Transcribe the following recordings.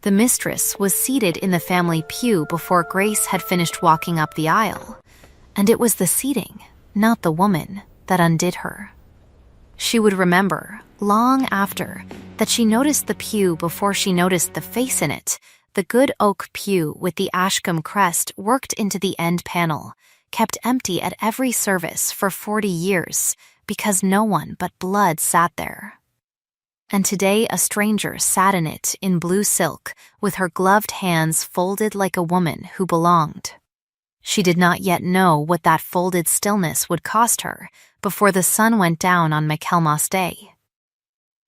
The mistress was seated in the family pew before Grace had finished walking up the aisle, and it was the seating, not the woman, that undid her. She would remember, long after, that she noticed the pew before she noticed the face in it, the good oak pew with the Ashcombe crest worked into the end panel, kept empty at every service for 40 years because no one but blood sat there. And today a stranger sat in it in blue silk with her gloved hands folded like a woman who belonged. She did not yet know what that folded stillness would cost her before the sun went down on Michaelmas Day.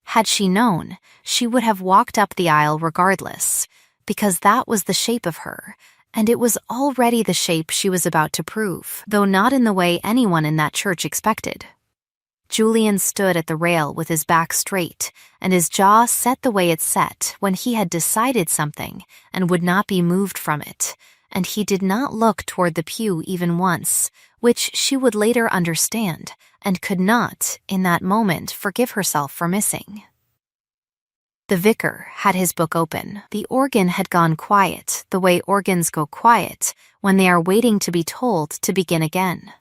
Had she known, she would have walked up the aisle regardless, because that was the shape of her, and it was already the shape she was about to prove, though not in the way anyone in that church expected. Julian stood at the rail with his back straight and his jaw set the way it set when he had decided something and would not be moved from it, and he did not look toward the pew even once, which she would later understand and could not, in that moment, forgive herself for missing. The vicar had his book open. The organ had gone quiet, the way organs go quiet when they are waiting to be told to begin again.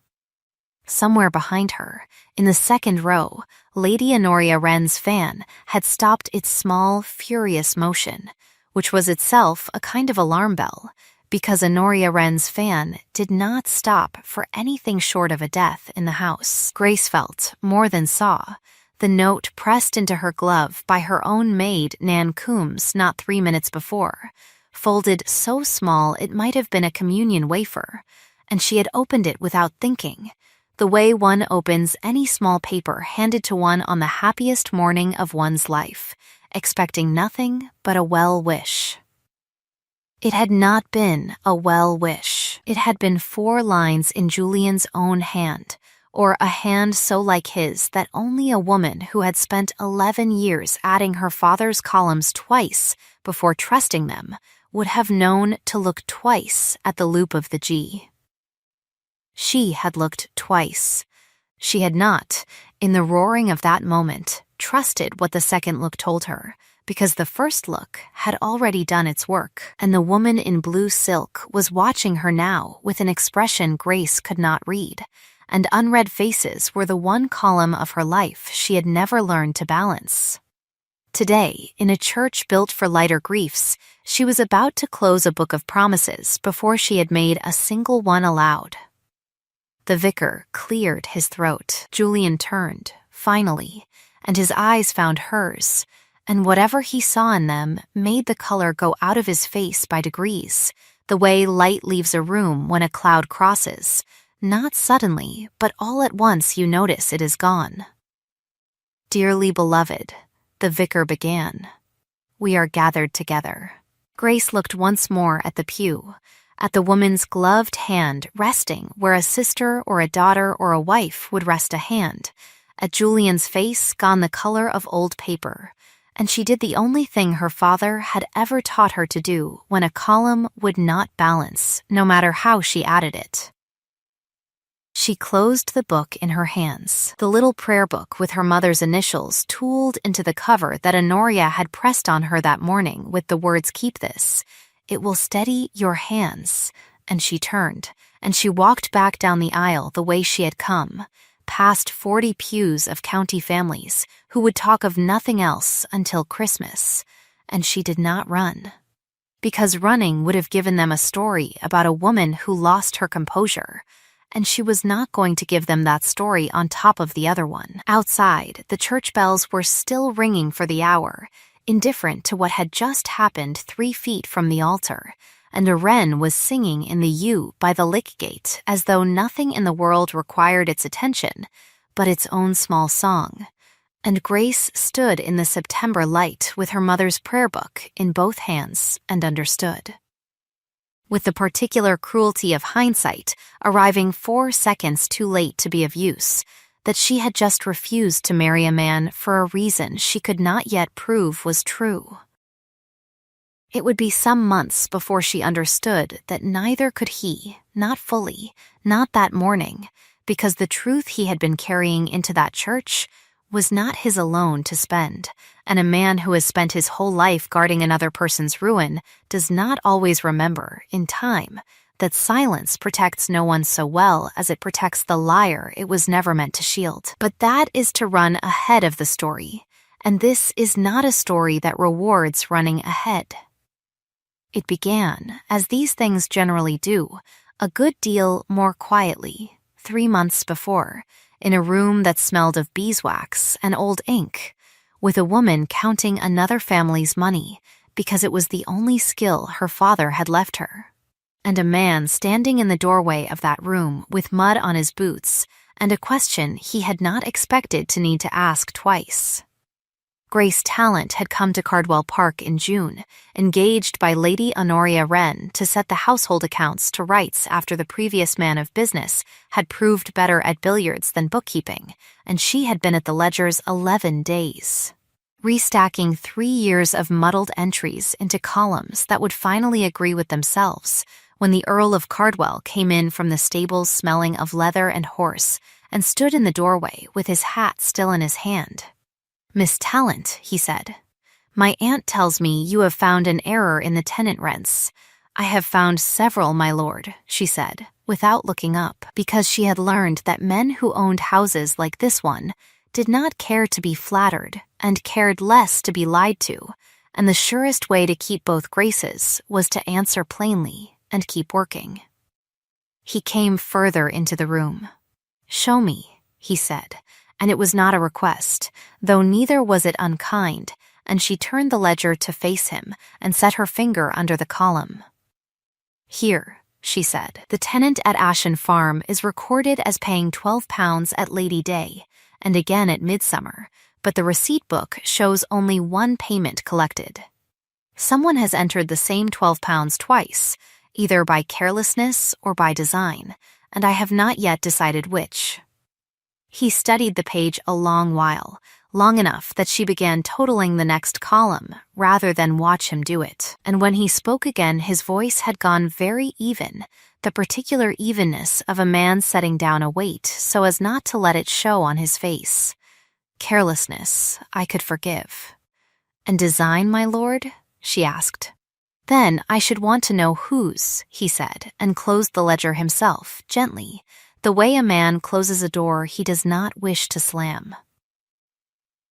Somewhere behind her, in the second row, Lady Honoria Wren's fan had stopped its small, furious motion, which was itself a kind of alarm bell, because Honoria Wren's fan did not stop for anything short of a death in the house. Grace felt, more than saw, the note pressed into her glove by her own maid Nan Coombs not 3 minutes before, folded so small it might have been a communion wafer, and she had opened it without thinking, the way one opens any small paper handed to one on the happiest morning of one's life, expecting nothing but a well wish. It had not been a well wish. It had been 4 lines in Julian's own hand, or a hand so like his that only a woman who had spent 11 years adding her father's columns twice before trusting them would have known to look twice at the loop of the G. She had looked twice. She had not, in the roaring of that moment, trusted what the second look told her, because the first look had already done its work, and the woman in blue silk was watching her now with an expression Grace could not read, and unread faces were the one column of her life she had never learned to balance. Today, in a church built for lighter griefs, she was about to close a book of promises before she had made a single one aloud. The vicar cleared his throat. Julian turned, finally, and his eyes found hers, and whatever he saw in them made the color go out of his face by degrees, the way light leaves a room when a cloud crosses. Not suddenly, but all at once you notice it is gone. "Dearly beloved," the vicar began, "we are gathered together." Grace looked once more at the pew, at the woman's gloved hand resting where a sister or a daughter or a wife would rest a hand, at Julian's face gone the color of old paper, and she did the only thing her father had ever taught her to do when a column would not balance, no matter how she added it. She closed the book in her hands, the little prayer book with her mother's initials tooled into the cover that Honoria had pressed on her that morning with the words, "Keep this. It will steady your hands," and she turned, and she walked back down the aisle the way she had come, past 40 pews of county families who would talk of nothing else until Christmas, and she did not run, because running would have given them a story about a woman who lost her composure, and she was not going to give them that story on top of the other one. Outside, the church bells were still ringing for the hour, indifferent to what had just happened 3 feet from the altar, and a wren was singing in the yew by the lick gate as though nothing in the world required its attention but its own small song, and Grace stood in the September light with her mother's prayer book in both hands and understood. With the particular cruelty of hindsight arriving 4 seconds too late to be of use, that she had just refused to marry a man for a reason she could not yet prove was true. It would be some months before she understood that neither could he, not fully, not that morning, because the truth he had been carrying into that church was not his alone to spend, and a man who has spent his whole life guarding another person's ruin does not always remember, in time, that silence protects no one so well as it protects the liar it was never meant to shield. But that is to run ahead of the story, and this is not a story that rewards running ahead. It began, as these things generally do, a good deal more quietly, 3 months before, in a room that smelled of beeswax and old ink, with a woman counting another family's money because it was the only skill her father had left her, and a man standing in the doorway of that room with mud on his boots and a question he had not expected to need to ask twice. Grace Talent had come to Cardwell Park in June, engaged by Lady Honoria Wren to set the household accounts to rights after the previous man of business had proved better at billiards than bookkeeping, and she had been at the ledgers 11 days, restacking 3 years of muddled entries into columns that would finally agree with themselves when the Earl of Cardwell came in from the stables smelling of leather and horse and stood in the doorway with his hat still in his hand. "Miss Talent," he said, "my aunt tells me you have found an error in the tenant rents." "I have found several, my lord," she said, without looking up, because she had learned that men who owned houses like this one did not care to be flattered and cared less to be lied to, and the surest way to keep both graces was to answer plainly and keep working. He came further into the room. "Show me," he said, and it was not a request, though neither was it unkind, and she turned the ledger to face him and set her finger under the column. "Here," she said, "the tenant at Ashen Farm is recorded as paying £12 at Lady Day, and again at Midsummer, but the receipt book shows only one payment collected. Someone has entered the same £12 twice, either by carelessness or by design, and I have not yet decided which." He studied the page a long while, long enough that she began totaling the next column rather than watch him do it, and when he spoke again his voice had gone very even, the particular evenness of a man setting down a weight so as not to let it show on his face. "Carelessness, I could forgive." "And design, my lord?" she asked. "Then I should want to know whose," he said, and closed the ledger himself, gently, the way a man closes a door he does not wish to slam.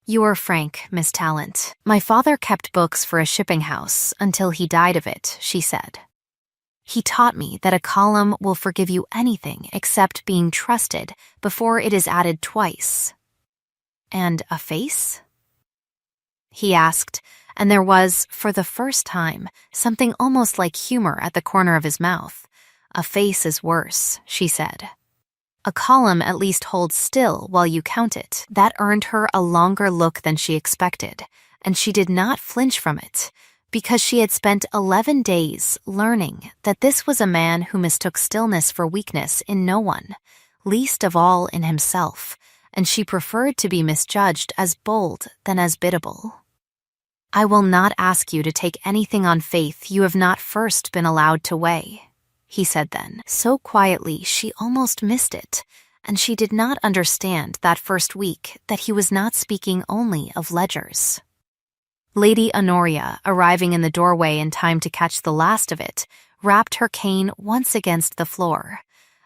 "You are frank, Miss Talent. My father kept books for a shipping house until he died of it," she said. "He taught me that a column will forgive you anything except being trusted before it is added twice." "And a face?" he asked, and there was, for the first time, something almost like humor at the corner of his mouth. "A face is worse," she said. "A column at least holds still while you count it." That earned her a longer look than she expected, and she did not flinch from it, because she had spent 11 days learning that this was a man who mistook stillness for weakness in no one, least of all in himself, and she preferred to be misjudged as bold than as biddable. "I will not ask you to take anything on faith you have not first been allowed to weigh," he said then, so quietly she almost missed it, and she did not understand that first week that he was not speaking only of ledgers. Lady Honoria, arriving in the doorway in time to catch the last of it, rapped her cane once against the floor,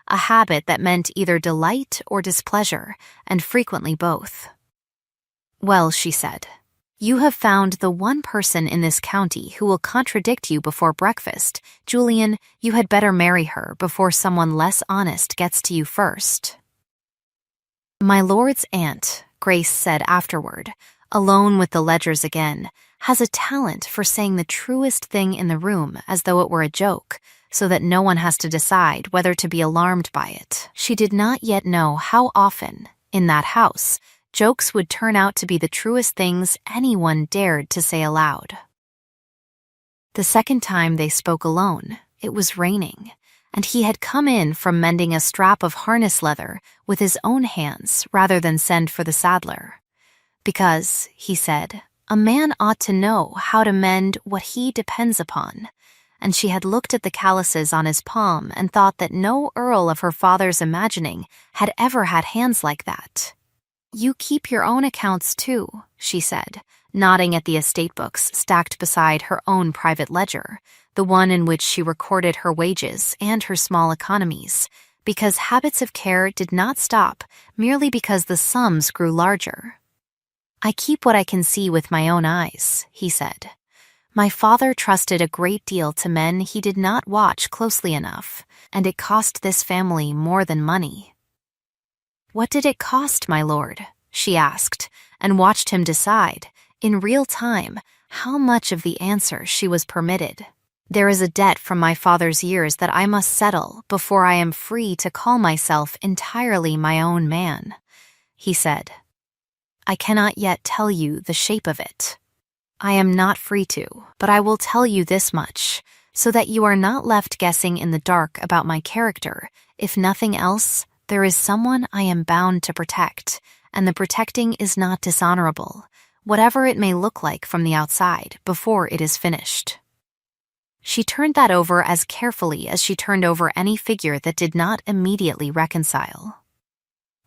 a habit that meant either delight or displeasure, and frequently both. "Well," she said, "you have found the one person in this county who will contradict you before breakfast. Julian, you had better marry her before someone less honest gets to you first." "My lord's aunt," Grace said afterward, alone with the ledgers again, "has a talent for saying the truest thing in the room as though it were a joke, so that no one has to decide whether to be alarmed by it." She did not yet know how often, in that house, jokes would turn out to be the truest things anyone dared to say aloud. The second time they spoke alone, it was raining, and he had come in from mending a strap of harness leather with his own hands rather than send for the saddler. "Because," he said, "a man ought to know how to mend what he depends upon," and she had looked at the calluses on his palm and thought that no earl of her father's imagining had ever had hands like that. You keep your own accounts too, she said, nodding at the estate books stacked beside her own private ledger, the one in which she recorded her wages and her small economies, because habits of care did not stop merely because the sums grew larger. I keep what I can see with my own eyes, he said. My father trusted a great deal to men he did not watch closely enough, and it cost this family more than money. What did it cost, my lord? She asked, and watched him decide, in real time, how much of the answer she was permitted. There is a debt from my father's years that I must settle before I am free to call myself entirely my own man, he said. I cannot yet tell you the shape of it. I am not free to, but I will tell you this much, so that you are not left guessing in the dark about my character. If nothing else, there is someone I am bound to protect, and the protecting is not dishonorable, whatever it may look like from the outside before it is finished. She turned that over as carefully as she turned over any figure that did not immediately reconcile.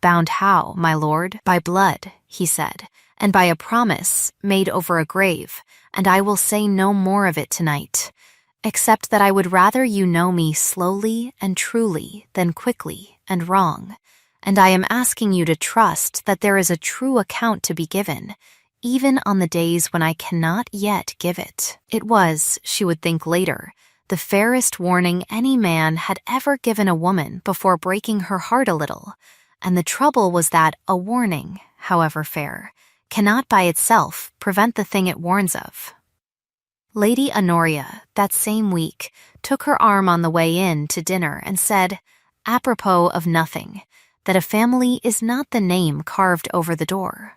Bound how, my lord? By blood, he said, and by a promise made over a grave, and I will say no more of it tonight, except that I would rather you know me slowly and truly than quickly and wrong, and I am asking you to trust that there is a true account to be given, even on the days when I cannot yet give it. It was, she would think later, the fairest warning any man had ever given a woman before breaking her heart a little, and the trouble was that a warning, however fair, cannot by itself prevent the thing it warns of. Lady Honoria, that same week, took her arm on the way in to dinner and said, apropos of nothing, that a family is not the name carved over the door.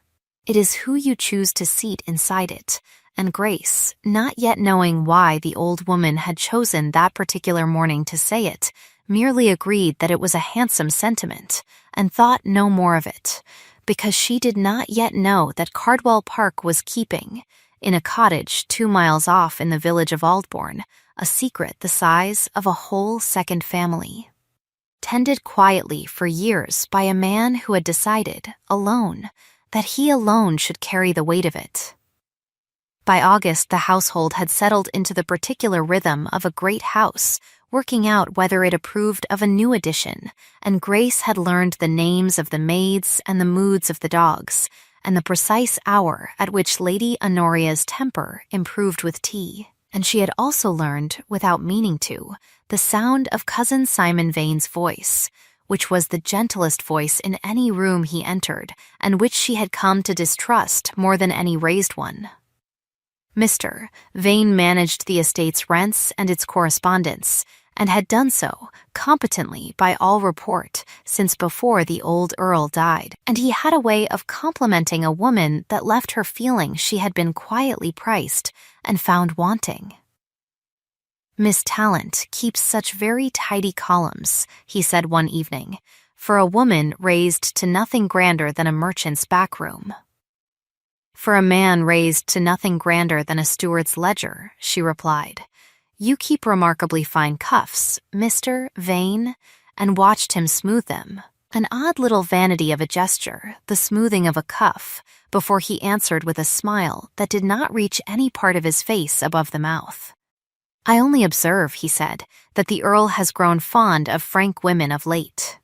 It is who you choose to seat inside it, and Grace, not yet knowing why the old woman had chosen that particular morning to say it, merely agreed that it was a handsome sentiment, and thought no more of it, because she did not yet know that Cardwell Park was keeping, in a cottage 2 miles off in the village of Aldbourne, a secret the size of a whole second family. Tended quietly for years by a man who had decided, alone, that he alone should carry the weight of it. By August, the household had settled into the particular rhythm of a great house, working out whether it approved of a new addition, and Grace had learned the names of the maids and the moods of the dogs, and the precise hour at which Lady Honoria's temper improved with tea. And she had also learned, without meaning to, the sound of Cousin Simon Vane's voice, which was the gentlest voice in any room he entered, and which she had come to distrust more than any raised one. Mr. Vane managed the estate's rents and its correspondence, and had done so competently by all report since before the old Earl died, and he had a way of complimenting a woman that left her feeling she had been quietly priced and found wanting. Miss Talent keeps such very tidy columns, he said one evening, for a woman raised to nothing grander than a merchant's back room. For a man raised to nothing grander than a steward's ledger, she replied. You keep remarkably fine cuffs, Mr. Vane, and watched him smooth them. An odd little vanity of a gesture, the smoothing of a cuff, before he answered with a smile that did not reach any part of his face above the mouth. I only observe, he said, that the Earl has grown fond of frank women of late.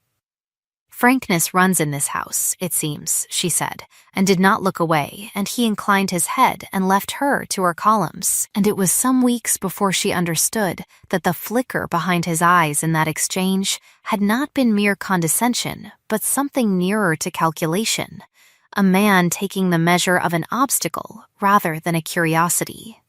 Frankness runs in this house, it seems, she said, and did not look away, and he inclined his head and left her to her columns, and it was some weeks before she understood that the flicker behind his eyes in that exchange had not been mere condescension, but something nearer to calculation, a man taking the measure of an obstacle rather than a curiosity.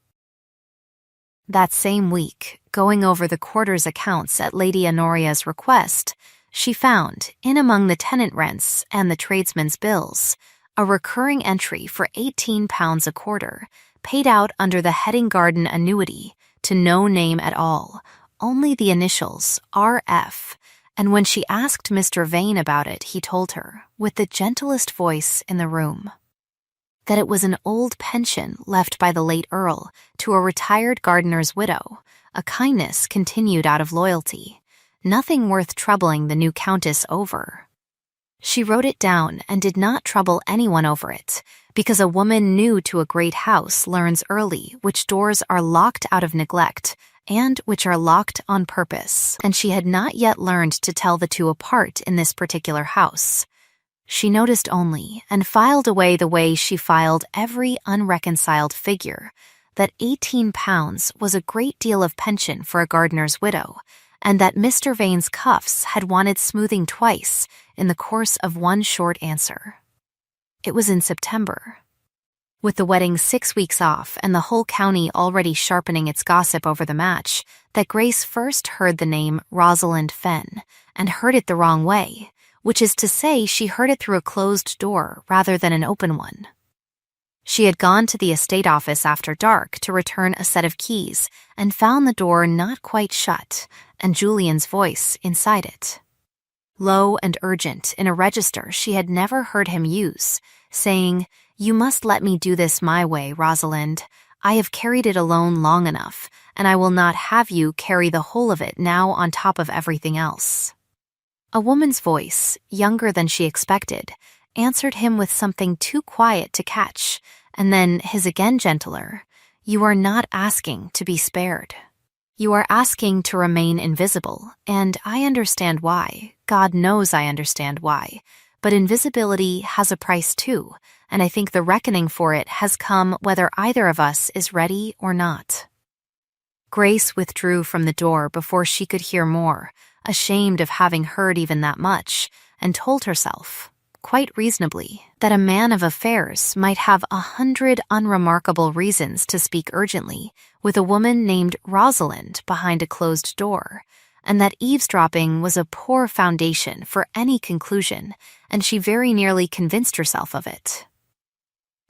That same week, going over the quarter's accounts at Lady Honoria's request, she found, in among the tenant rents and the tradesmen's bills, a recurring entry for £18 a quarter, paid out under the Heading Garden annuity, to no name at all, only the initials R.F., and when she asked Mr. Vane about it, he told her, with the gentlest voice in the room, that it was an old pension left by the late Earl to a retired gardener's widow, a kindness continued out of loyalty. Nothing worth troubling the new countess over. She wrote it down and did not trouble anyone over it, because a woman new to a great house learns early which doors are locked out of neglect and which are locked on purpose, and she had not yet learned to tell the two apart in this particular house. She noticed only, and filed away the way she filed every unreconciled figure, that £18 was a great deal of pension for a gardener's widow, and that Mr. Vane's cuffs had wanted smoothing twice in the course of one short answer. It was in September. With the wedding 6 weeks off and the whole county already sharpening its gossip over the match, that Grace first heard the name Rosalind Fenn, and heard it the wrong way, which is to say she heard it through a closed door rather than an open one. She had gone to the estate office after dark to return a set of keys and found the door not quite shut and Julian's voice inside it. Low and urgent in a register she had never heard him use, saying, "You must let me do this my way, Rosalind. I have carried it alone long enough, and I will not have you carry the whole of it now on top of everything else." A woman's voice, younger than she expected, answered him with something too quiet to catch, and then his again gentler, "You are not asking to be spared. You are asking to remain invisible, and I understand why. God knows I understand why. But invisibility has a price too, and I think the reckoning for it has come whether either of us is ready or not." Grace withdrew from the door before she could hear more, ashamed of having heard even that much, and told herself, quite reasonably, that a man of affairs might have 100 unremarkable reasons to speak urgently with a woman named Rosalind behind a closed door, and that eavesdropping was a poor foundation for any conclusion, and she very nearly convinced herself of it.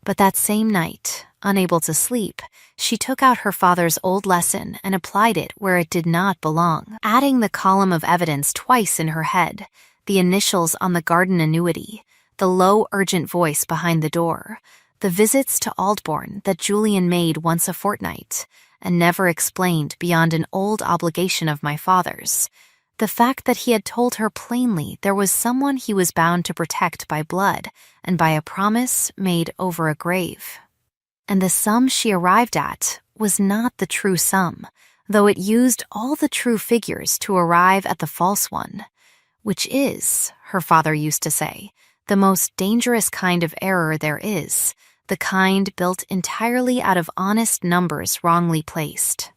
But that same night, unable to sleep, she took out her father's old lesson and applied it where it did not belong, adding the column of evidence twice in her head, the initials on the garden annuity, the low, urgent voice behind the door, the visits to Aldbourne that Julian made once a fortnight, and never explained beyond an old obligation of my father's, the fact that he had told her plainly there was someone he was bound to protect by blood and by a promise made over a grave. And the sum she arrived at was not the true sum, though it used all the true figures to arrive at the false one, which is, her father used to say, the most dangerous kind of error there is, the kind built entirely out of honest numbers wrongly placed.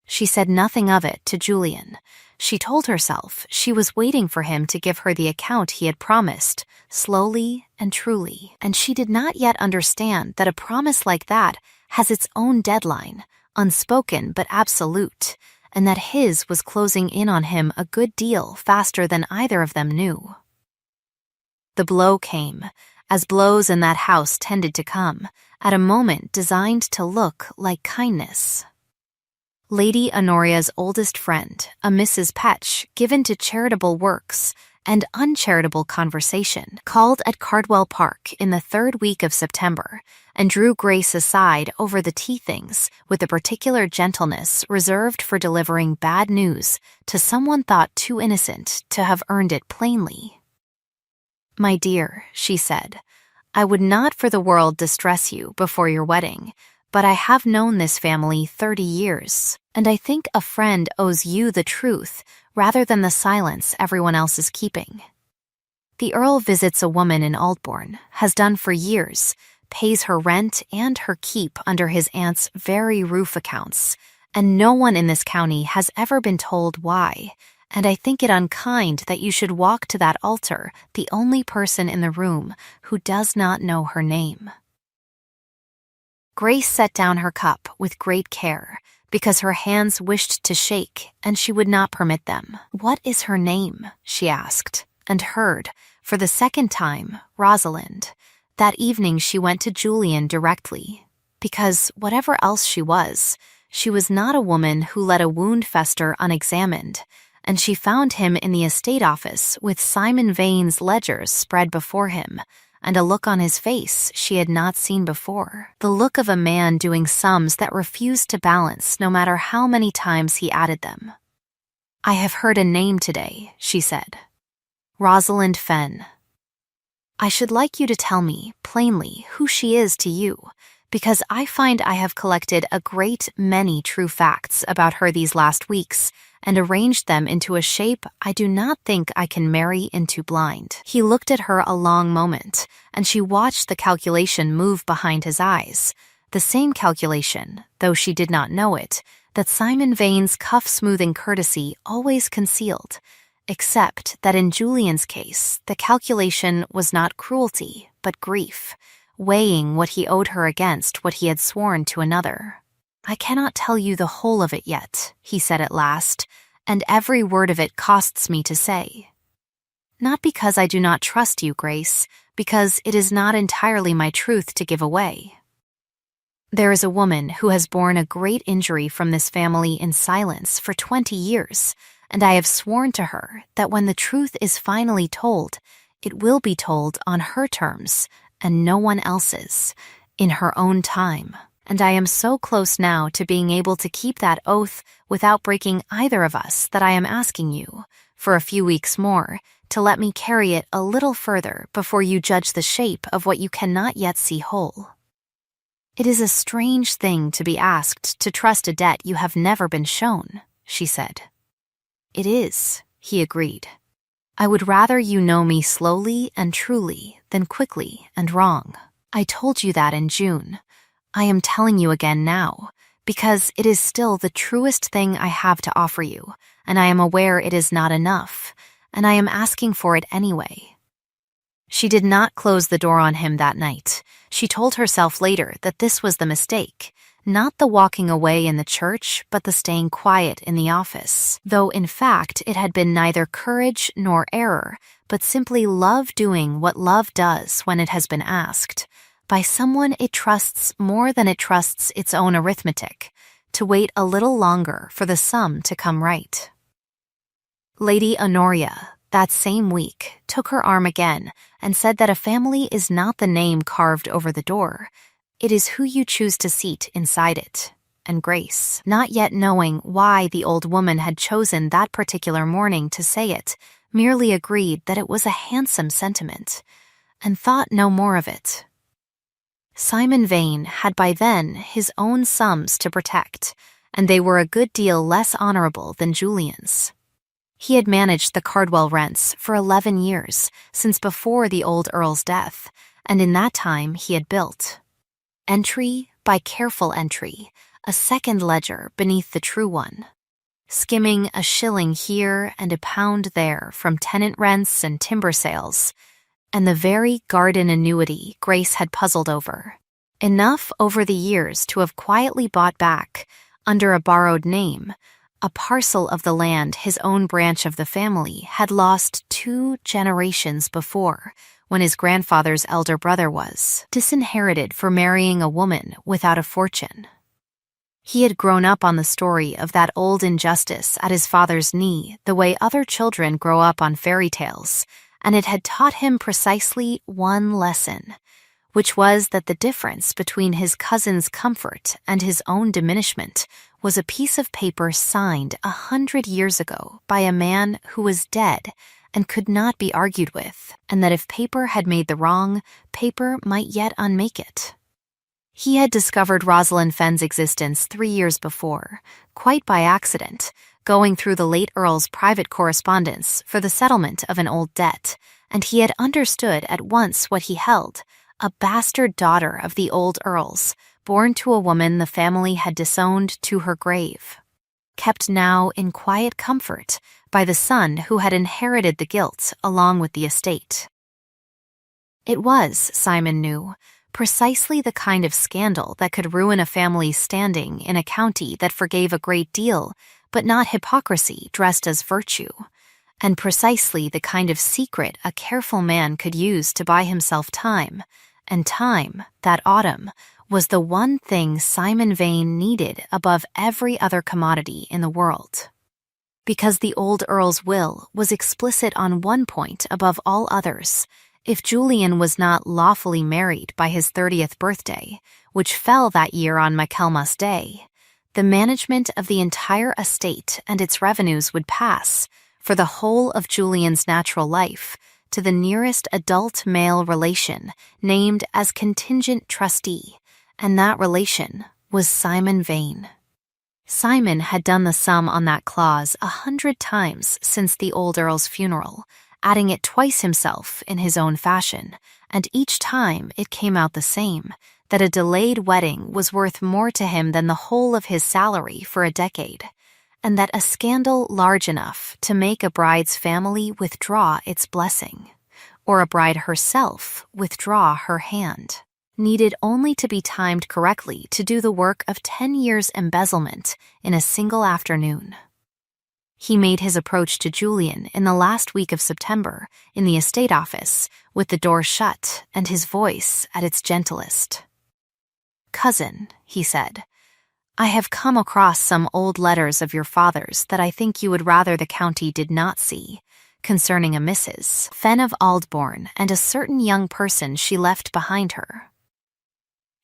She said nothing of it to Julian. She told herself she was waiting for him to give her the account he had promised, slowly and truly, and she did not yet understand that a promise like that has its own deadline, unspoken but absolute, and that his was closing in on him a good deal faster than either of them knew. The blow came, as blows in that house tended to come, at a moment designed to look like kindness. Lady Honoria's oldest friend, a Mrs. Petch, given to charitable works and uncharitable conversation, called at Cardwell Park in the 3rd week of September, and drew Grace aside over the tea things with a particular gentleness reserved for delivering bad news to someone thought too innocent to have earned it plainly. "My dear," she said, "I would not for the world distress you before your wedding, but I have known this family 30 years, and I think a friend owes you the truth rather than the silence everyone else is keeping. The Earl visits a woman in Aldbourne, has done for years, pays her rent and her keep under his aunt's very roof accounts, and no one in this county has ever been told why, and I think it unkind that you should walk to that altar, the only person in the room who does not know her name." Grace set down her cup with great care, because her hands wished to shake, and she would not permit them. "What is her name?" she asked, and heard, for the second time, Rosalind. That evening she went to Julian directly, because, whatever else she was not a woman who let a wound fester unexamined, and she found him in the estate office with Simon Vane's ledgers spread before him, and a look on his face she had not seen before, the look of a man doing sums that refused to balance no matter how many times he added them. "I have heard a name today," she said. Rosalind Fenn. I should like you to tell me, plainly, who she is to you, because I find I have collected a great many true facts about her these last weeks and arranged them into a shape I do not think I can marry into blind. He looked at her a long moment, and she watched the calculation move behind his eyes, the same calculation, though she did not know it, that Simon Vane's cuff-smoothing courtesy always concealed, except that in Julian's case, the calculation was not cruelty, but grief, weighing what he owed her against what he had sworn to another. I cannot tell you the whole of it yet, he said at last, and every word of it costs me to say. Not because I do not trust you, Grace, because it is not entirely my truth to give away. There is a woman who has borne a great injury from this family in silence for 20 years, and I have sworn to her that when the truth is finally told, it will be told on her terms and no one else's, in her own time. And I am so close now to being able to keep that oath without breaking either of us that I am asking you, for a few weeks more, to let me carry it a little further before you judge the shape of what you cannot yet see whole. It is a strange thing to be asked to trust a debt you have never been shown, she said. It is, he agreed. I would rather you know me slowly and truly than quickly and wrong. I told you that in June. I am telling you again now, because it is still the truest thing I have to offer you, and I am aware it is not enough, and I am asking for it anyway. She did not close the door on him that night. She told herself later that this was the mistake, not the walking away in the church, but the staying quiet in the office, though in fact it had been neither courage nor error, but simply love doing what love does when it has been asked, by someone it trusts more than it trusts its own arithmetic, to wait a little longer for the sum to come right. Lady Honoria, that same week, took her arm again and said that a family is not the name carved over the door, it is who you choose to seat inside it. And Grace, not yet knowing why the old woman had chosen that particular morning to say it, merely agreed that it was a handsome sentiment, and thought no more of it. Simon Vane had by then his own sums to protect, and they were a good deal less honorable than Julian's. He had managed the Cardwell rents for 11 years, since before the old Earl's death, and in that time he had built, entry by careful entry, a second ledger beneath the true one, skimming a shilling here and a pound there from tenant rents and timber sales, and the very garden annuity Grace had puzzled over, enough over the years to have quietly bought back, under a borrowed name, a parcel of the land his own branch of the family had lost 2 generations before, when his grandfather's elder brother was disinherited for marrying a woman without a fortune. He had grown up on the story of that old injustice at his father's knee the way other children grow up on fairy tales, and it had taught him precisely one lesson, which was that the difference between his cousin's comfort and his own diminishment was a piece of paper signed 100 years ago by a man who was dead and could not be argued with, and that if paper had made the wrong, paper might yet unmake it. He had discovered Rosalind Fenn's existence 3 years before, quite by accident, going through the late Earl's private correspondence for the settlement of an old debt, and he had understood at once what he held, a bastard daughter of the old Earl's, born to a woman the family had disowned to her grave, kept now in quiet comfort by the son who had inherited the guilt along with the estate. It was, Simon knew, precisely the kind of scandal that could ruin a family's standing in a county that forgave a great deal, but not hypocrisy dressed as virtue, and precisely the kind of secret a careful man could use to buy himself time, and time, that autumn, was the one thing Simon Vane needed above every other commodity in the world. Because the old Earl's will was explicit on one point above all others: if Julian was not lawfully married by his 30th birthday, which fell that year on Michaelmas Day, the management of the entire estate and its revenues would pass, for the whole of Julian's natural life, to the nearest adult male relation, named as contingent trustee, and that relation was Simon Vane. Simon had done the sum on that clause 100 times since the old Earl's funeral, adding it twice himself in his own fashion, and each time it came out the same, that a delayed wedding was worth more to him than the whole of his salary for a decade, and that a scandal large enough to make a bride's family withdraw its blessing, or a bride herself withdraw her hand, needed only to be timed correctly to do the work of 10 years' embezzlement in a single afternoon. He made his approach to Julian in the last week of September in the estate office, with the door shut and his voice at its gentlest. "Cousin," he said, "I have come across some old letters of your father's that I think you would rather the county did not see, concerning a Mrs. Fenn of Aldbourne and a certain young person she left behind her.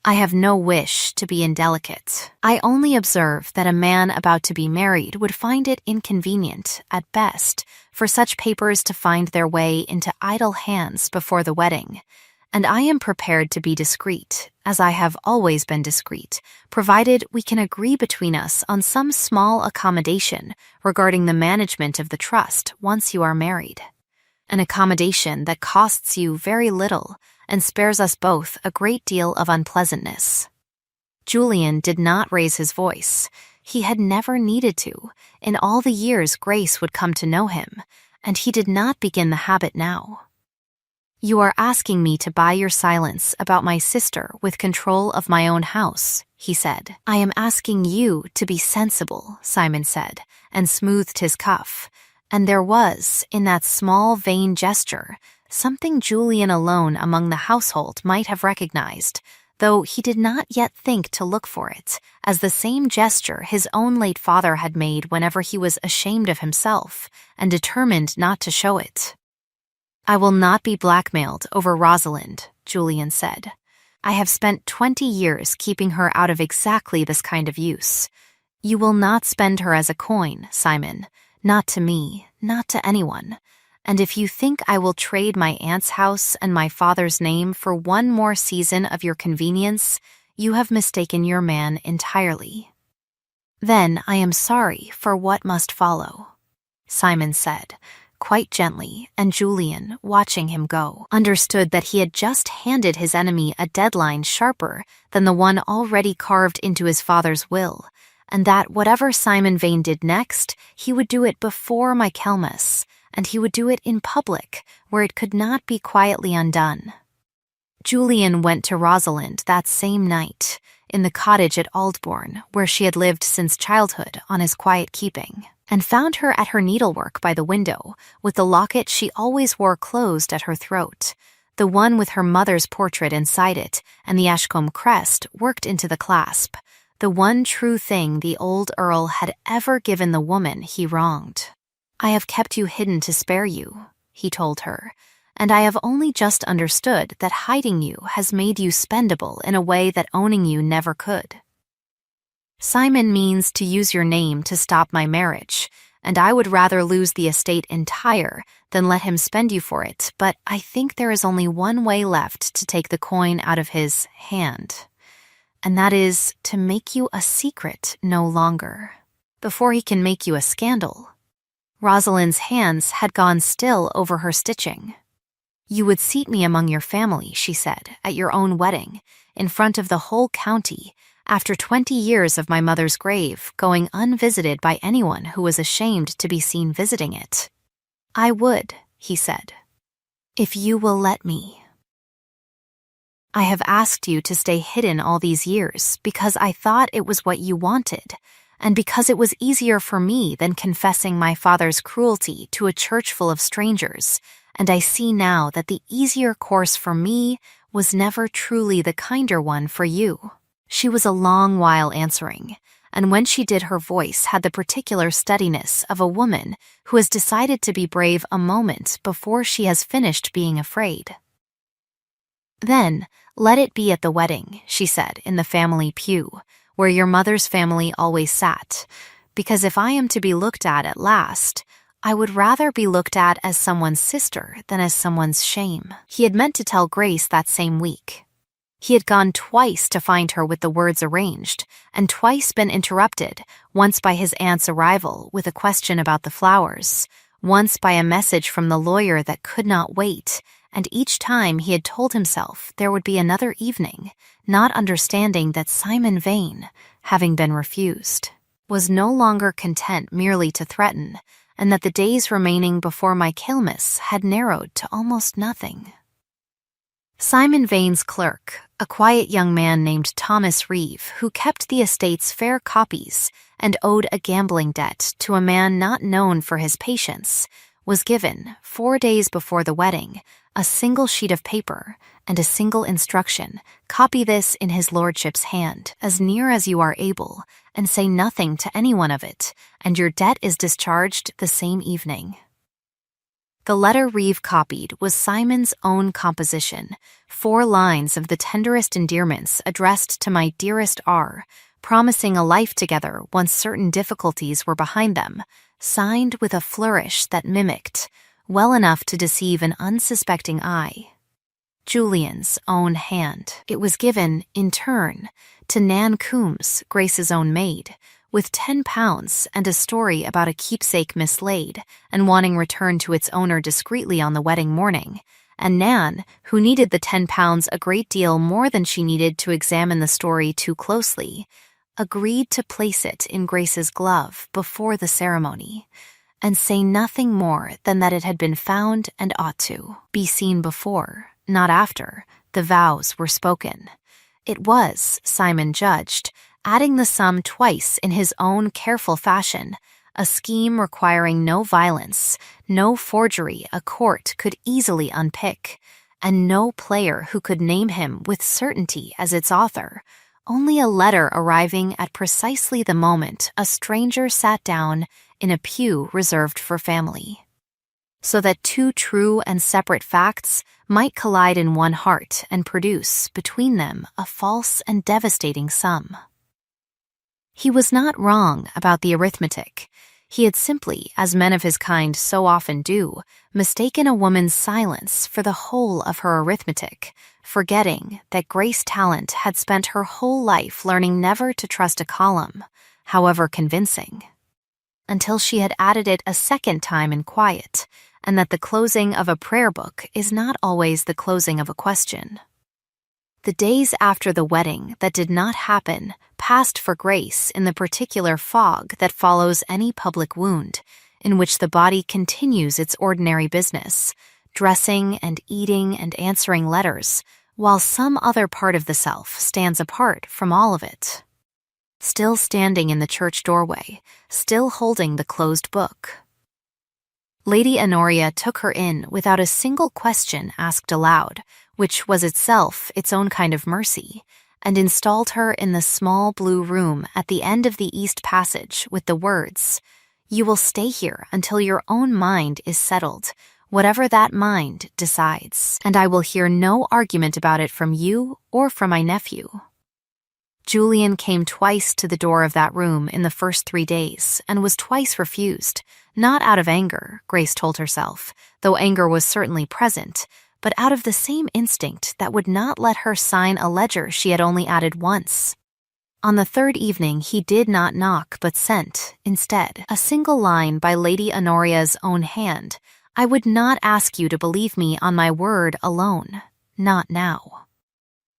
I have no wish to be indelicate. I only observe that a man about to be married would find it inconvenient, at best, for such papers to find their way into idle hands before the wedding, and I am prepared to be discreet, as I have always been discreet, provided we can agree between us on some small accommodation regarding the management of the trust once you are married. An accommodation that costs you very little and spares us both a great deal of unpleasantness." Julian did not raise his voice. He had never needed to, in all the years Grace would come to know him, and he did not begin the habit now. "You are asking me to buy your silence about my sister with control of my own house," he said. "I am asking you to be sensible," Simon said, and smoothed his cuff. And there was, in that small vain gesture, something Julian alone among the household might have recognized, though he did not yet think to look for it, as the same gesture his own late father had made whenever he was ashamed of himself and determined not to show it. "I will not be blackmailed over Rosalind," Julian said. "I have spent 20 years keeping her out of exactly this kind of use. You will not spend her as a coin, Simon, not to me, not to anyone. And if you think I will trade my aunt's house and my father's name for one more season of your convenience, you have mistaken your man entirely." "Then I am sorry for what must follow," Simon said, quite gently, and Julian, watching him go, understood that he had just handed his enemy a deadline sharper than the one already carved into his father's will, and that whatever Simon Vane did next, he would do it before Michaelmas, and he would do it in public, where it could not be quietly undone. Julian went to Rosalind that same night, in the cottage at Aldbourne, where she had lived since childhood on his quiet keeping, and found her at her needlework by the window, with the locket she always wore closed at her throat, the one with her mother's portrait inside it, and the Ashcombe crest worked into the clasp, the one true thing the old Earl had ever given the woman he wronged. "I have kept you hidden to spare you," he told her, "and I have only just understood that hiding you has made you spendable in a way that owning you never could. Simon means to use your name to stop my marriage, and I would rather lose the estate entire than let him spend you for it, but I think there is only one way left to take the coin out of his hand, and that is to make you a secret no longer, before he can make you a scandal." Rosalind's hands had gone still over her stitching. "You would seat me among your family," she said, "at your own wedding, in front of the whole county, after 20 years of my mother's grave, going unvisited by anyone who was ashamed to be seen visiting it." "I would," he said, "if you will let me. I have asked you to stay hidden all these years because I thought it was what you wanted, and because it was easier for me than confessing my father's cruelty to a church full of strangers, and I see now that the easier course for me was never truly the kinder one for you." She was a long while answering, and when she did, her voice had the particular steadiness of a woman who has decided to be brave a moment before she has finished being afraid. "Then, let it be at the wedding," she said, "in the family pew, where your mother's family always sat, because if I am to be looked at last, I would rather be looked at as someone's sister than as someone's shame. He had meant to tell Grace that same week. He had gone twice to find her with the words arranged, and twice been interrupted, once by his aunt's arrival with a question about the flowers, once by a message from the lawyer that could not wait, and each time he had told himself there would be another evening, not understanding that Simon Vane, having been refused, was no longer content merely to threaten, and that the days remaining before Michaelmas had narrowed to almost nothing. Simon Vane's clerk, a quiet young man named Thomas Reeve, who kept the estate's fair copies and owed a gambling debt to a man not known for his patience, was given, 4 days before the wedding, a single sheet of paper and a single instruction: copy this in his lordship's hand, as near as you are able, and say nothing to anyone of it, and your debt is discharged the same evening. The letter Reeve copied was Simon's own composition, 4 lines of the tenderest endearments addressed to my dearest R, promising a life together once certain difficulties were behind them, signed with a flourish that mimicked, well enough to deceive an unsuspecting eye, Julian's own hand. It was given, in turn, to Nan Coombs, Grace's own maid, with £10 and a story about a keepsake mislaid and wanting returned to its owner discreetly on the wedding morning, and Nan, who needed the £10 a great deal more than she needed to examine the story too closely, agreed to place it in Grace's glove before the ceremony, and say nothing more than that it had been found and ought to be seen before, not after, the vows were spoken. It was, Simon judged, adding the sum twice in his own careful fashion, a scheme requiring no violence, no forgery a court could easily unpick, and no player who could name him with certainty as its author, only a letter arriving at precisely the moment a stranger sat down in a pew reserved for family, so that 2 true and separate facts might collide in one heart and produce, between them, a false and devastating sum. He was not wrong about the arithmetic. He had simply, as men of his kind so often do, mistaken a woman's silence for the whole of her arithmetic, forgetting that Grace Talent had spent her whole life learning never to trust a column, however convincing, until she had added it a second time in quiet, and that the closing of a prayer book is not always the closing of a question. The days after the wedding that did not happen passed for Grace in the particular fog that follows any public wound, in which the body continues its ordinary business, dressing and eating and answering letters, while some other part of the self stands apart from all of it. Still standing in the church doorway, still holding the closed book. Lady Honoria took her in without a single question asked aloud, which was itself its own kind of mercy, and installed her in the small blue room at the end of the east passage with the words, "You will stay here until your own mind is settled, whatever that mind decides, and I will hear no argument about it from you or from my nephew." Julian came twice to the door of that room in the first 3 days, and was twice refused, not out of anger, Grace told herself, though anger was certainly present, but out of the same instinct that would not let her sign a ledger she had only added once. On the 3rd evening he did not knock but sent, instead, a single line by Lady Honoria's own hand. "I would not ask you to believe me on my word alone, not now.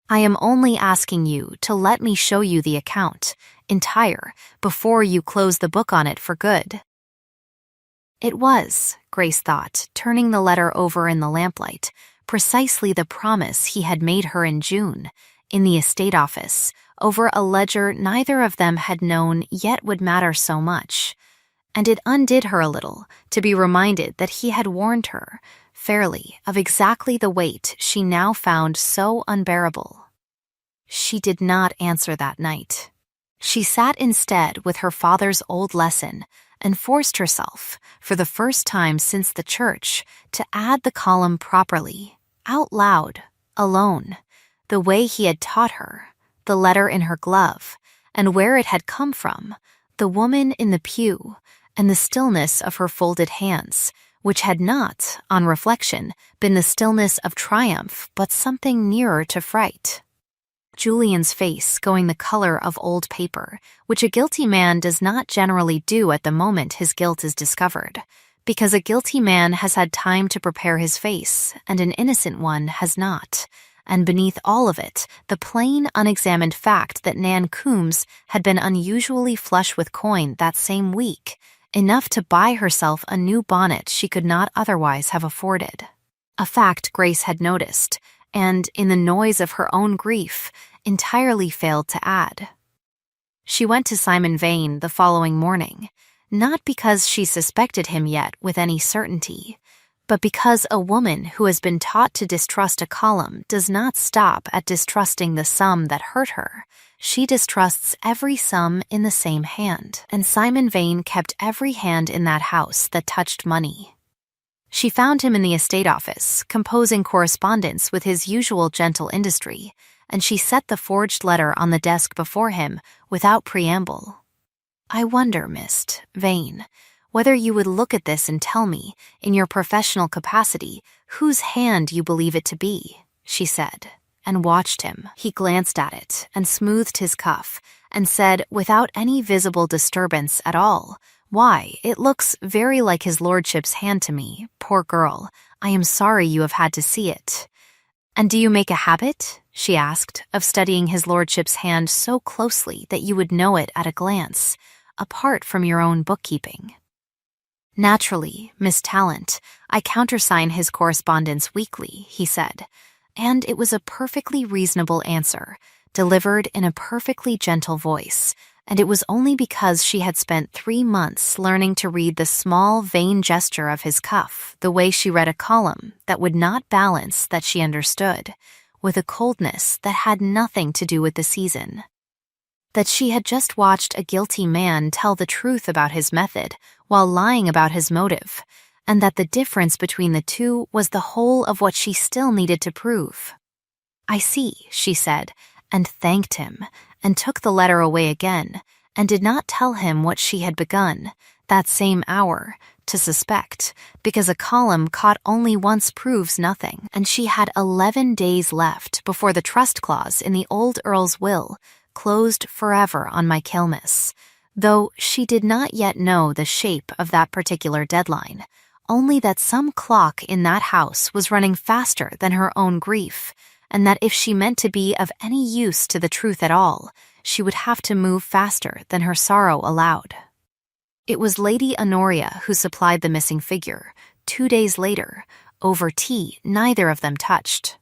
I am only asking you to let me show you the account, entire, before you close the book on it for good." It was, Grace thought, turning the letter over in the lamplight, precisely the promise he had made her in June, in the estate office, over a ledger neither of them had known yet would matter so much, and it undid her a little to be reminded that he had warned her, fairly, of exactly the weight she now found so unbearable. She did not answer that night. She sat instead with her father's old lesson, and forced herself, for the first time since the church, to add the column properly, out loud, alone, the way he had taught her, the letter in her glove, and where it had come from, the woman in the pew, and the stillness of her folded hands, which had not, on reflection, been the stillness of triumph, but something nearer to fright. Julian's face going the color of old paper, which a guilty man does not generally do at the moment his guilt is discovered, because a guilty man has had time to prepare his face, and an innocent one has not. And beneath all of it, the plain, unexamined fact that Nan Coombs had been unusually flush with coin that same week, enough to buy herself a new bonnet she could not otherwise have afforded. A fact Grace had noticed, and, in the noise of her own grief, entirely failed to add. She went to Simon Vane the following morning, not because she suspected him yet with any certainty, but because a woman who has been taught to distrust a column does not stop at distrusting the sum that hurt her. She distrusts every sum in the same hand, and Simon Vane kept every hand in that house that touched money. She found him in the estate office, composing correspondence with his usual gentle industry, and she set the forged letter on the desk before him without preamble. "I wonder, Miss Vane, whether you would look at this and tell me, in your professional capacity, whose hand you believe it to be," she said, and watched him. He glanced at it and smoothed his cuff, and said, without any visible disturbance at all, "Why, it looks very like his lordship's hand to me. Poor girl, I am sorry you have had to see it." "And do you make a habit," she asked, "of studying his lordship's hand so closely that you would know it at a glance, apart from your own bookkeeping?" "Naturally, Miss Talent, I countersign his correspondence weekly," he said, and it was a perfectly reasonable answer, delivered in a perfectly gentle voice, and it was only because she had spent 3 months learning to read the small, vain gesture of his cuff, the way she read a column that would not balance, that she understood, with a coldness that had nothing to do with the season. That she had just watched a guilty man tell the truth about his method while lying about his motive, and that the difference between the two was the whole of what she still needed to prove. "I see," she said, and thanked him, and took the letter away again, and did not tell him what she had begun, that same hour, to suspect, because a column caught only once proves nothing, and she had 11 days left before the trust clause in the old Earl's will closed forever on Michaelmas, though she did not yet know the shape of that particular deadline, only that some clock in that house was running faster than her own grief, and that if she meant to be of any use to the truth at all, she would have to move faster than her sorrow allowed. It was Lady Honoria who supplied the missing figure. 2 days later, over tea, neither of them touched.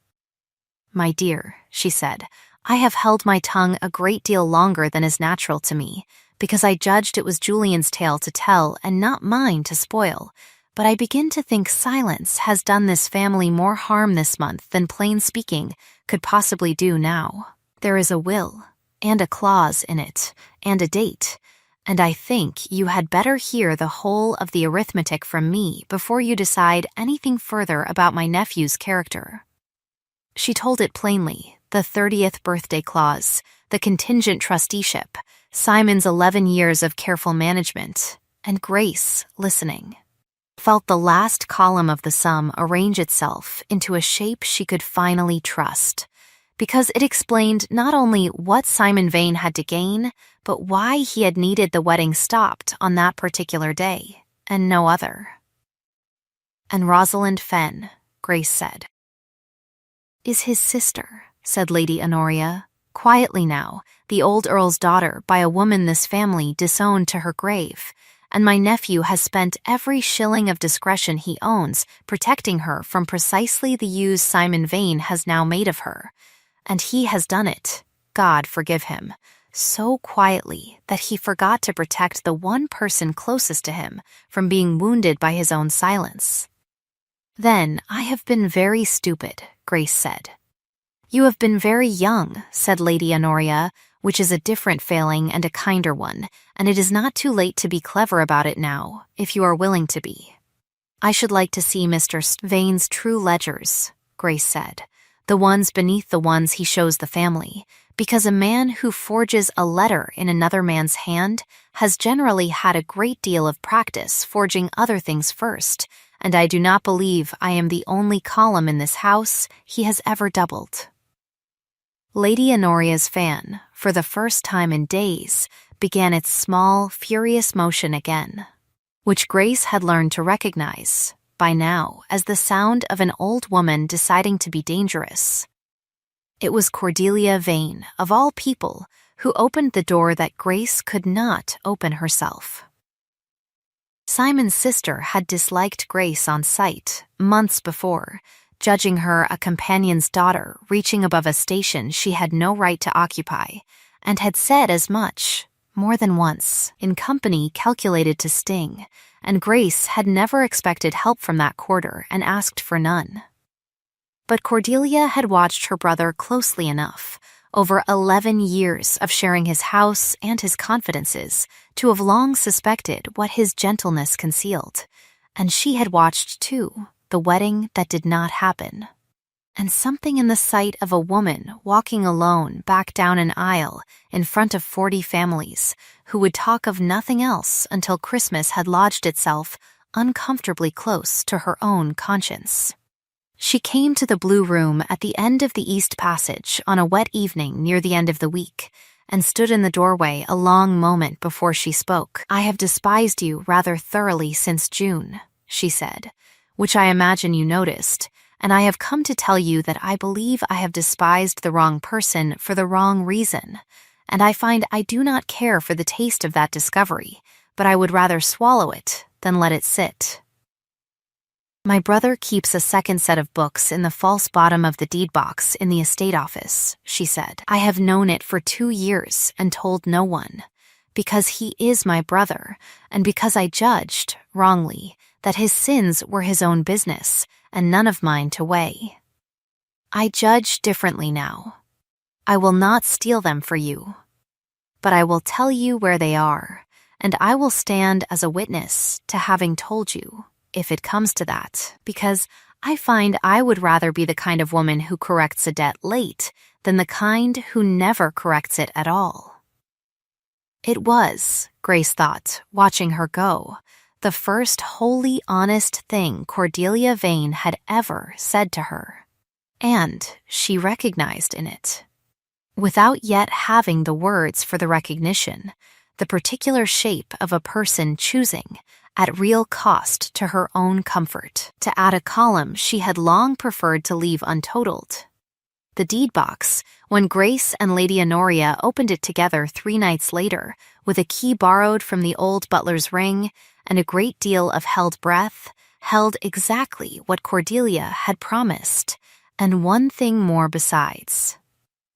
"My dear," she said, "I have held my tongue a great deal longer than is natural to me, because I judged it was Julian's tale to tell and not mine to spoil, but I begin to think silence has done this family more harm this month than plain speaking could possibly do now. There is a will, and a clause in it, and a date, and I think you had better hear the whole of the arithmetic from me before you decide anything further about my nephew's character." She told it plainly, the 30th birthday clause, the contingent trusteeship, Simon's 11 years of careful management, and Grace, listening, felt the last column of the sum arrange itself into a shape she could finally trust, because it explained not only what Simon Vane had to gain, but why he had needed the wedding stopped on that particular day, and no other. "And Rosalind Fenn," Grace said. "Is his sister," said Lady Honoria, quietly now, "the old Earl's daughter by a woman this family disowned to her grave, and my nephew has spent every shilling of discretion he owns protecting her from precisely the use Simon Vane has now made of her, and he has done it, God forgive him, so quietly that he forgot to protect the one person closest to him from being wounded by his own silence." "Then I have been very stupid," Grace said. "You have been very young," said Lady Honoria, "which is a different failing and a kinder one, and it is not too late to be clever about it now, if you are willing to be." "I should like to see Mr. Vane's true ledgers," Grace said, "the ones beneath the ones he shows the family, because a man who forges a letter in another man's hand has generally had a great deal of practice forging other things first, and I do not believe I am the only column in this house he has ever doubled. Lady Honoria's fan, for the first time in days, began its small, furious motion again, which Grace had learned to recognize, by now, as the sound of an old woman deciding to be dangerous. It was Cordelia Vane, of all people, who opened the door that Grace could not open herself. Simon's sister had disliked Grace on sight, months before, judging her a companion's daughter reaching above a station she had no right to occupy, and had said as much, more than once, in company calculated to sting, and Grace had never expected help from that quarter and asked for none. But Cordelia had watched her brother closely enough, over 11 years of sharing his house and his confidences, to have long suspected what his gentleness concealed, and she had watched, too, the wedding that did not happen. And something in the sight of a woman walking alone back down an aisle in front of 40 families who would talk of nothing else until Christmas had lodged itself uncomfortably close to her own conscience. She came to the blue room at the end of the East Passage on a wet evening near the end of the week, and stood in the doorway a long moment before she spoke. "I have despised you rather thoroughly since June," she said, "which I imagine you noticed, and I have come to tell you that I believe I have despised the wrong person for the wrong reason, and I find I do not care for the taste of that discovery, but I would rather swallow it than let it sit. My brother keeps a second set of books in the false bottom of the deed box in the estate office," she said. "I have known it for 2 years and told no one, because he is my brother, and because I judged, wrongly, that his sins were his own business and none of mine to weigh. I judge differently now. I will not steal them for you, but I will tell you where they are, and I will stand as a witness to having told you, if it comes to that, because I find I would rather be the kind of woman who corrects a debt late than the kind who never corrects it at all." It was, Grace thought, watching her go, the first wholly honest thing Cordelia Vane had ever said to her, and she recognized in it, without yet having the words for the recognition, the particular shape of a person choosing, at real cost to her own comfort, to add a column she had long preferred to leave untotaled. The deed box, when Grace and Lady Honoria opened it together 3 nights later, with a key borrowed from the old butler's ring and a great deal of held breath, held exactly what Cordelia had promised, and one thing more besides.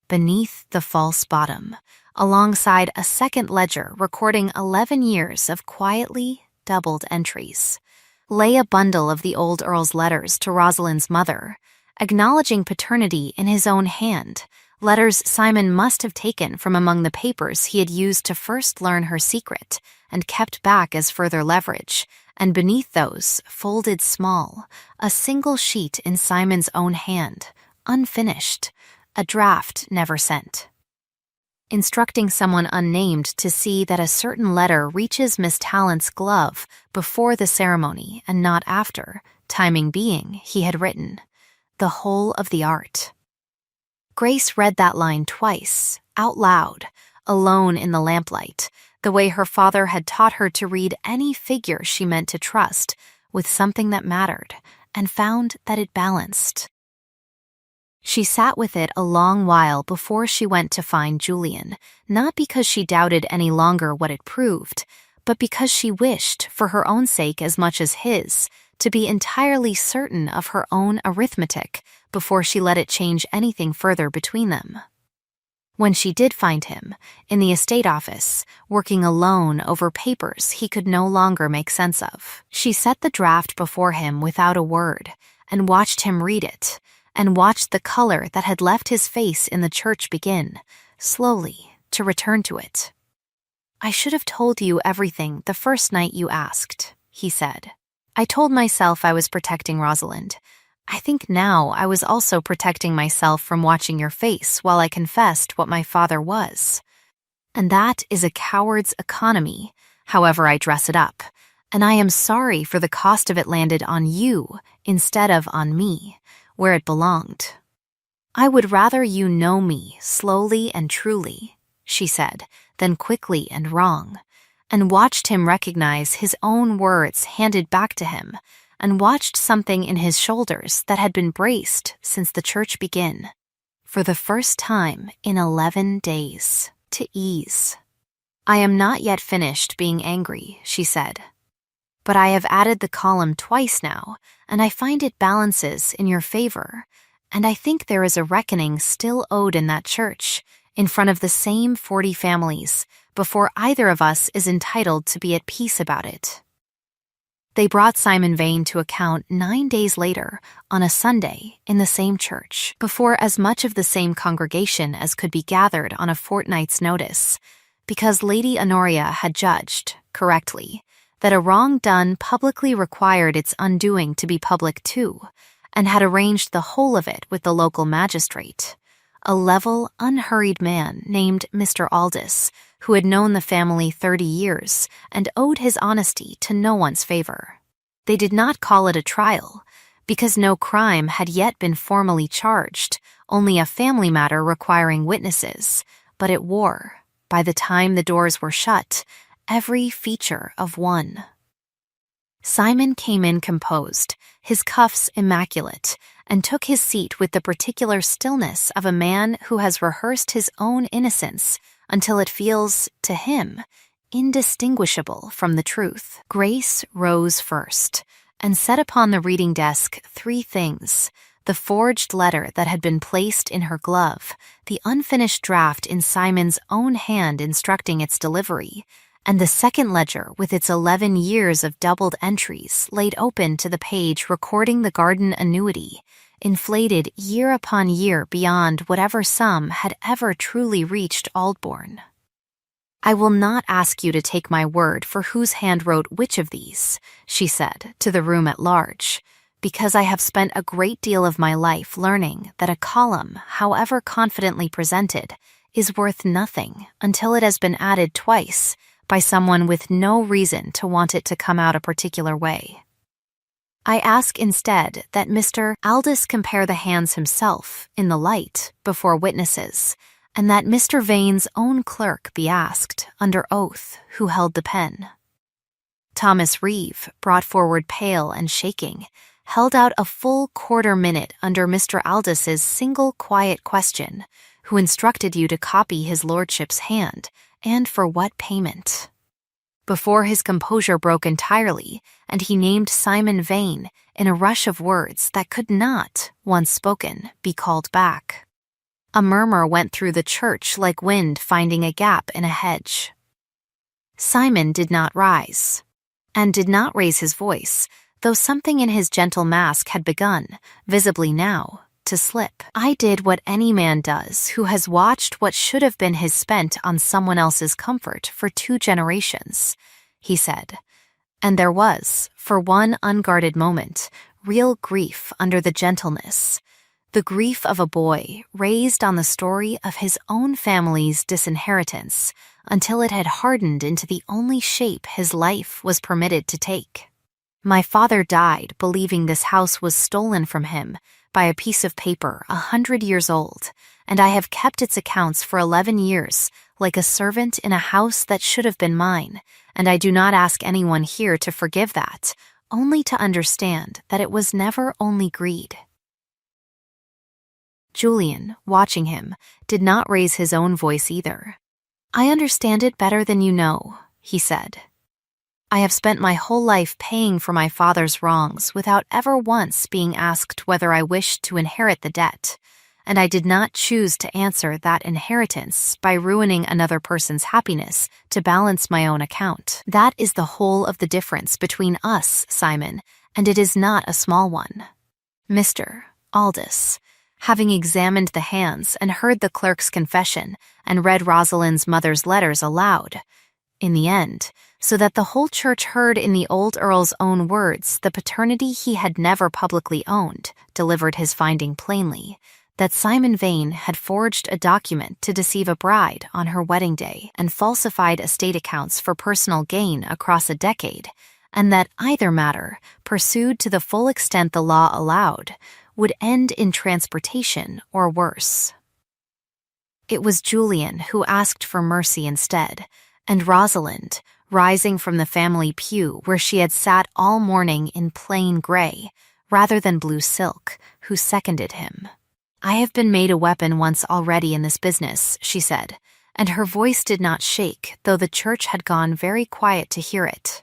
Beneath the false bottom, alongside a second ledger recording 11 years of quietly doubled entries, lay a bundle of the old Earl's letters to Rosalind's mother, acknowledging paternity in his own hand, letters Simon must have taken from among the papers he had used to first learn her secret and kept back as further leverage, and beneath those, folded small, a single sheet in Simon's own hand, unfinished, a draft never sent, instructing someone unnamed to see that a certain letter reaches Miss Tallant's glove before the ceremony and not after, timing being, he had written, "The whole of the art." Grace read that line twice, out loud, alone in the lamplight, the way her father had taught her to read any figure she meant to trust, with something that mattered, and found that it balanced. She sat with it a long while before she went to find Julian, not because she doubted any longer what it proved, but because she wished, for her own sake as much as his, to be entirely certain of her own arithmetic before she let it change anything further between them. When she did find him, in the estate office, working alone over papers he could no longer make sense of, she set the draft before him without a word, and watched him read it, and watched the color that had left his face in the church begin, slowly, to return to it. "I should have told you everything the first night you asked," he said. "I told myself I was protecting Rosalind. I think now I was also protecting myself from watching your face while I confessed what my father was. And that is a coward's economy, however I dress it up, and I am sorry for the cost of it landed on you instead of on me, where it belonged. I would rather you know me slowly and truly, she said, than quickly and wrong, and watched him recognize his own words handed back to him, and watched something in his shoulders that had been braced since the church began, for the first time in 11 days, to ease. I am not yet finished being angry, she said. But I have added the column twice now, and I find it balances in your favor, and I think there is a reckoning still owed in that church, in front of the same 40 families, before either of us is entitled to be at peace about it. They brought Simon Vane to account 9 days later, on a Sunday, in the same church, before as much of the same congregation as could be gathered on a fortnight's notice, because Lady Honoria had judged, correctly, that a wrong done publicly required its undoing to be public too, and had arranged the whole of it with the local magistrate, a level, unhurried man named Mr. Aldous, who had known the family 30 years and owed his honesty to no one's favor. They did not call it a trial, because no crime had yet been formally charged, only a family matter requiring witnesses, but it wore, by the time the doors were shut, every feature of one. Simon came in composed, his cuffs immaculate, and took his seat with the particular stillness of a man who has rehearsed his own innocence until it feels, to him, indistinguishable from the truth. Grace rose first, and set upon the reading desk 3 things: the forged letter that had been placed in her glove, the unfinished draft in Simon's own hand instructing its delivery, and the second ledger with its 11 years of doubled entries laid open to the page recording the garden annuity, inflated year upon year beyond whatever sum had ever truly reached Aldbourne. I will not ask you to take my word for whose hand wrote which of these, she said to the room at large, because I have spent a great deal of my life learning that a column, however confidently presented, is worth nothing until it has been added twice by someone with no reason to want it to come out a particular way. I ask instead that Mr. Aldous compare the hands himself, in the light, before witnesses, and that Mr. Vane's own clerk be asked, under oath, who held the pen. Thomas Reeve, brought forward pale and shaking, held out a full quarter-minute under Mr. Aldous's single quiet question, who instructed you to copy his lordship's hand, and for what payment. Before his composure broke entirely, and he named Simon Vane in a rush of words that could not, once spoken, be called back. A murmur went through the church like wind finding a gap in a hedge. Simon did not rise, and did not raise his voice, though something in his gentle mask had begun, visibly now, to slip. I did what any man does who has watched what should have been his spent on someone else's comfort for 2 generations, he said. And there was, for one unguarded moment, real grief under the gentleness, the grief of a boy raised on the story of his own family's disinheritance until it had hardened into the only shape his life was permitted to take. My father died believing this house was stolen from him by a piece of paper 100 years old, and I have kept its accounts for 11 years, like a servant in a house that should have been mine, and I do not ask anyone here to forgive that, only to understand that it was never only greed. Julian, watching him, did not raise his own voice either. I understand it better than you know, he said. I have spent my whole life paying for my father's wrongs without ever once being asked whether I wished to inherit the debt, and I did not choose to answer that inheritance by ruining another person's happiness to balance my own account. That is the whole of the difference between us, Simon, and it is not a small one. Mr. Aldous, having examined the hands and heard the clerk's confession and read Rosalind's mother's letters aloud, In the end, so that the whole church heard in the old Earl's own words the paternity he had never publicly owned, delivered his finding plainly, that Simon Vane had forged a document to deceive a bride on her wedding day and falsified estate accounts for personal gain across a decade, and that either matter, pursued to the full extent the law allowed, would end in transportation or worse. It was Julian who asked for mercy instead, and Rosalind, rising from the family pew where she had sat all morning in plain gray, rather than blue silk, who seconded him. "I have been made a weapon once already in this business," she said, and her voice did not shake, though the church had gone very quiet to hear it.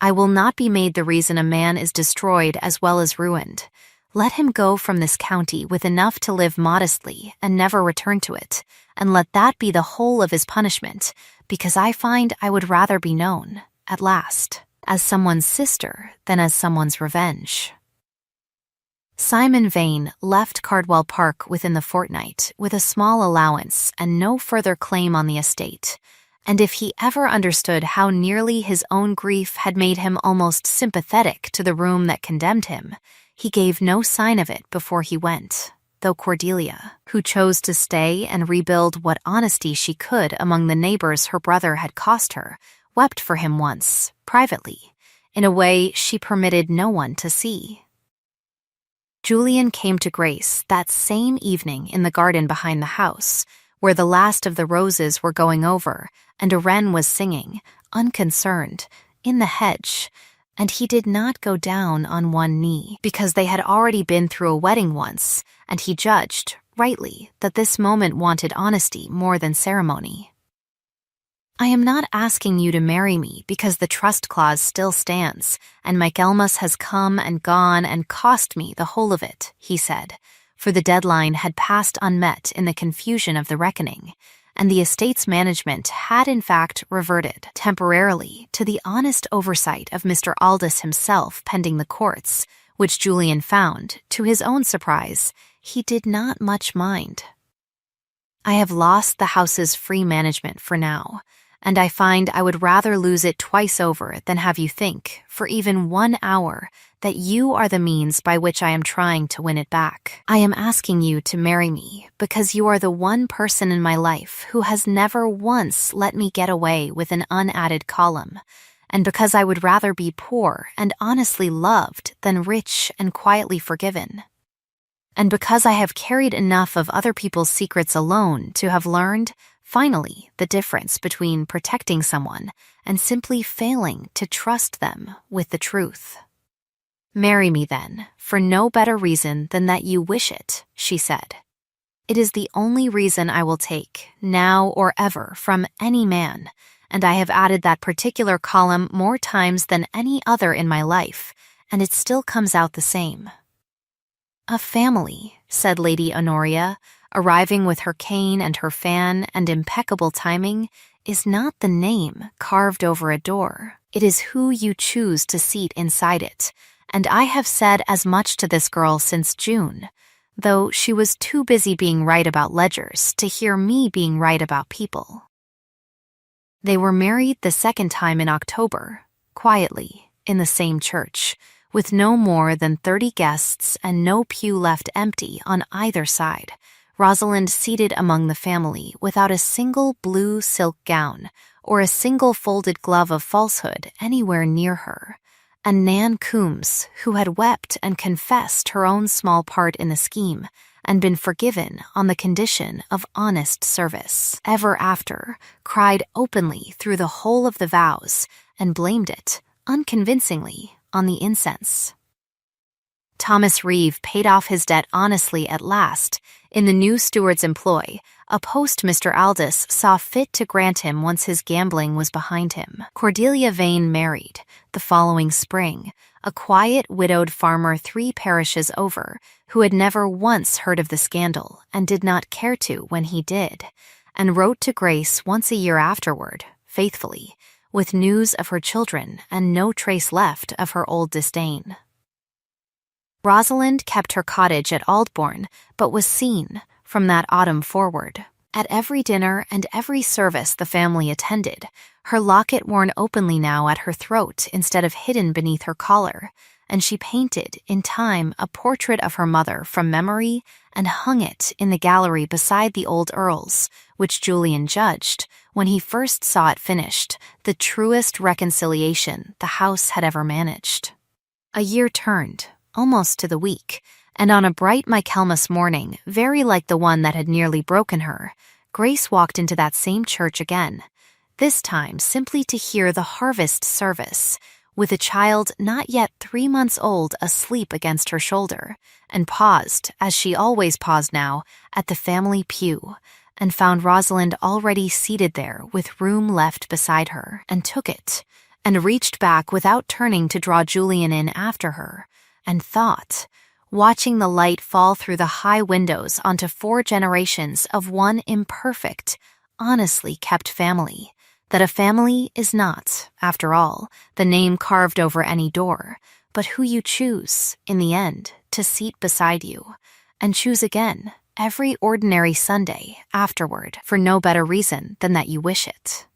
"I will not be made the reason a man is destroyed as well as ruined. Let him go from this county with enough to live modestly and never return to it, and let that be the whole of his punishment, because I find I would rather be known, at last, as someone's sister than as someone's revenge." Simon Vane left Cardwell Park within the fortnight with a small allowance and no further claim on the estate, and if he ever understood how nearly his own grief had made him almost sympathetic to the room that condemned him, he gave no sign of it before he went, though Cordelia, who chose to stay and rebuild what honesty she could among the neighbors her brother had cost her, wept for him once, privately, in a way she permitted no one to see. Julian came to Grace that same evening in the garden behind the house, where the last of the roses were going over and a wren was singing, unconcerned, in the hedge, and he did not go down on one knee, because they had already been through a wedding once, and he judged, rightly, that this moment wanted honesty more than ceremony. "I am not asking you to marry me because the trust clause still stands, and Michaelmas has come and gone and cost me the whole of it," he said, for the deadline had passed unmet in the confusion of the reckoning, and the estate's management had in fact reverted, temporarily, to the honest oversight of Mr. Aldous himself pending the courts, which Julian found, to his own surprise, he did not much mind. "I have lost the house's free management for now, and I find I would rather lose it twice over than have you think, for even 1 hour, that you are the means by which I am trying to win it back. I am asking you to marry me because you are the one person in my life who has never once let me get away with an unadded column, and because I would rather be poor and honestly loved than rich and quietly forgiven. And because I have carried enough of other people's secrets alone to have learned, finally, the difference between protecting someone and simply failing to trust them with the truth. Marry me then, for no better reason than that you wish it," she said. "It is the only reason I will take, now or ever, from any man, and I have added that particular column more times than any other in my life, and it still comes out the same." "A family," said Lady Honoria, arriving with her cane and her fan and impeccable timing, "is not the name carved over a door. It is who you choose to seat inside it, and I have said as much to this girl since June, though she was too busy being right about ledgers to hear me being right about people." They were married the second time in October, quietly, in the same church, with no more than 30 guests and no pew left empty on either side, Rosalind seated among the family without a single blue silk gown or a single folded glove of falsehood anywhere near her, and Nan Coombs, who had wept and confessed her own small part in the scheme and been forgiven on the condition of honest service, ever after cried openly through the whole of the vows and blamed it, unconvincingly, on the incense. Thomas Reeve paid off his debt honestly at last, in the new steward's employ, a post Mr. Aldous saw fit to grant him once his gambling was behind him. Cordelia Vane married, the following spring, a quiet widowed farmer 3 parishes over, who had never once heard of the scandal and did not care to when he did, and wrote to Grace once a year afterward, faithfully, with news of her children and no trace left of her old disdain. Rosalind kept her cottage at Aldbourne, but was seen, from that autumn forward, At every dinner and every service the family attended, her locket worn openly now at her throat instead of hidden beneath her collar, and she painted, in time, a portrait of her mother from memory and hung it in the gallery beside the old Earl's, which Julian judged, when he first saw it finished, the truest reconciliation the house had ever managed. A year turned, almost to the week, and on a bright Michaelmas morning, very like the one that had nearly broken her, Grace walked into that same church again, this time simply to hear the harvest service, with a child not yet 3 months old asleep against her shoulder, and paused, as she always paused now, at the family pew, and found Rosalind already seated there with room left beside her, and took it, and reached back without turning to draw Julian in after her, and thought, watching the light fall through the high windows onto 4 generations of one imperfect, honestly kept family, that a family is not, after all, the name carved over any door, but who you choose, in the end, to seat beside you, and choose again every ordinary Sunday afterward for no better reason than that you wish it.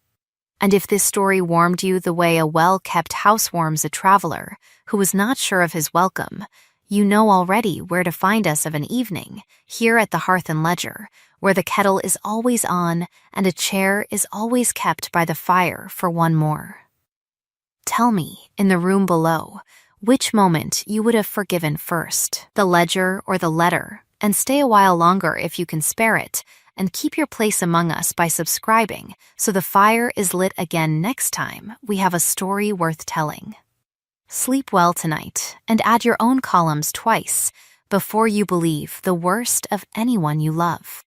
And if this story warmed you the way a well-kept house warms a traveler who was not sure of his welcome, you know already where to find us of an evening, here at the Hearth and Ledger, where the kettle is always on and a chair is always kept by the fire for one more. Tell me, in the room below, which moment you would have forgiven first, the ledger or the letter, and stay a while longer if you can spare it, and keep your place among us by subscribing so the fire is lit again next time we have a story worth telling. Sleep well tonight, and add your own columns twice before you believe the worst of anyone you love.